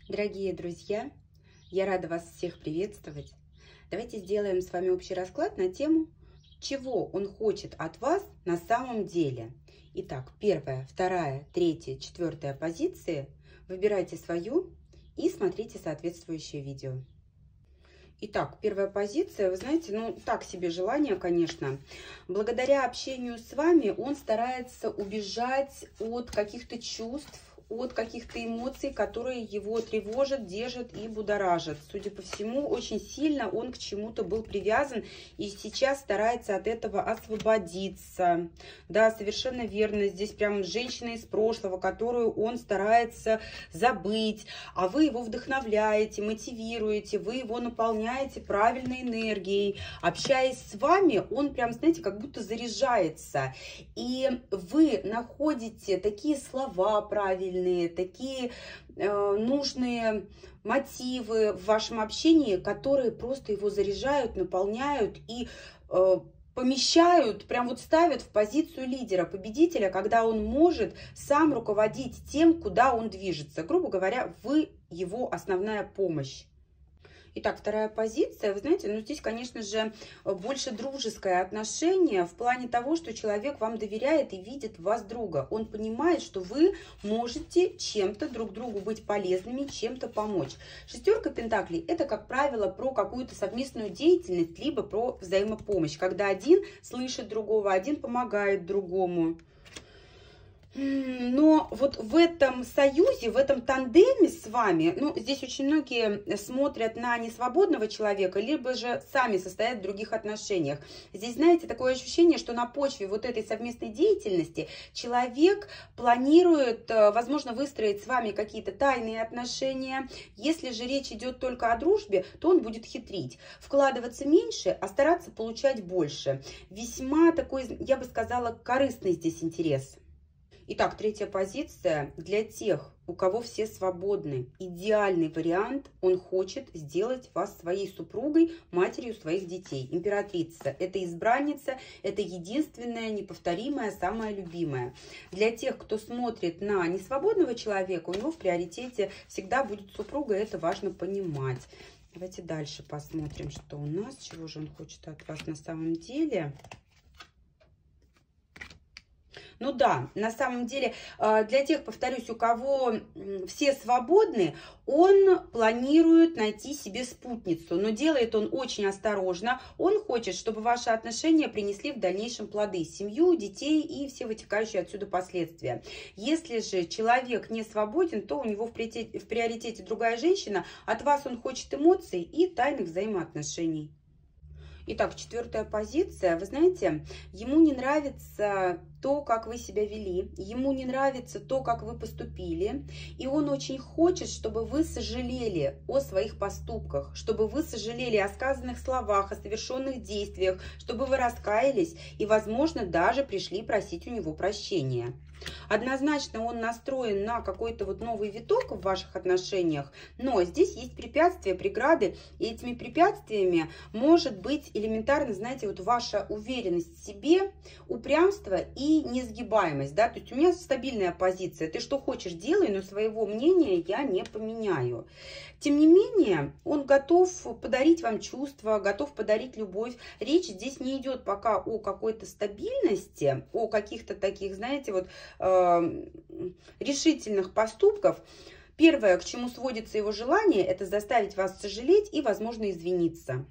Дорогие друзья, я рада вас всех приветствовать. Давайте сделаем с вами общий расклад на тему, чего он хочет от вас на самом деле. Итак, первая, вторая, третья, четвертая позиции. Выбирайте свою и смотрите соответствующее видео. Итак, первая позиция, вы знаете, так себе желание, конечно. Благодаря общению с вами он старается убежать от каких-то чувств, от каких-то эмоций, которые его тревожат, держат и будоражат. Судя по всему, очень сильно он к чему-то был привязан и сейчас старается от этого освободиться. Да, совершенно верно. Здесь прям женщина из прошлого, которую он старается забыть, а вы его вдохновляете, мотивируете, вы его наполняете правильной энергией. Общаясь с вами, он прям, знаете, как будто заряжается. И вы находите такие слова правильные, такие нужные мотивы в вашем общении, которые просто его заряжают, наполняют и помещают, прям вот ставят в позицию лидера, победителя, когда он может сам руководить тем, куда он движется. Грубо говоря, вы его основная помощь. Итак, вторая позиция, вы знаете, здесь, конечно же, больше дружеское отношение в плане того, что человек вам доверяет и видит в вас друга. Он понимает, что вы можете чем-то друг другу быть полезными, чем-то помочь. Шестерка пентаклей – это, как правило, про какую-то совместную деятельность, либо про взаимопомощь, когда один слышит другого, один помогает другому. Но вот в этом союзе, в этом тандеме с вами, здесь очень многие смотрят на несвободного человека, либо же сами состоят в других отношениях. Здесь, знаете, такое ощущение, что на почве вот этой совместной деятельности человек планирует, возможно, выстроить с вами какие-то тайные отношения. Если же речь идет только о дружбе, то он будет хитрить, вкладываться меньше, а стараться получать больше. Весьма такой, я бы сказала, корыстный здесь интерес. Итак, третья позиция для тех, у кого все свободны. Идеальный вариант, он хочет сделать вас своей супругой, матерью своих детей. Императрица – это избранница, это единственная, неповторимая, самая любимая. Для тех, кто смотрит на несвободного человека, у него в приоритете всегда будет супруга, это важно понимать. Давайте дальше посмотрим, что у нас, чего же он хочет от вас на самом деле. Ну да, на самом деле, для тех, повторюсь, у кого все свободны, он планирует найти себе спутницу, но делает он очень осторожно. Он хочет, чтобы ваши отношения принесли в дальнейшем плоды, семью, детей и все вытекающие отсюда последствия. Если же человек не свободен, то у него в приоритете другая женщина, от вас он хочет эмоций и тайных взаимоотношений. Итак, четвертая позиция. Вы знаете, ему не нравится то, как вы себя вели, ему не нравится то, как вы поступили, и он очень хочет, чтобы вы сожалели о своих поступках, чтобы вы сожалели о сказанных словах, о совершенных действиях, чтобы вы раскаялись и, возможно, даже пришли просить у него прощения. Однозначно он настроен на какой-то вот новый виток в ваших отношениях, но здесь есть препятствия, преграды, и этими препятствиями может быть элементарно, знаете, вот ваша уверенность в себе, упрямство и несгибаемость, да, то есть у меня стабильная позиция, ты что хочешь делай, но своего мнения я не поменяю. Тем не менее, он готов подарить вам чувства, готов подарить любовь. Речь здесь не идет пока о какой-то стабильности, о каких-то таких, знаете, вот решительных поступках. Первое, к чему сводится его желание, это заставить вас сожалеть и, возможно, извиниться.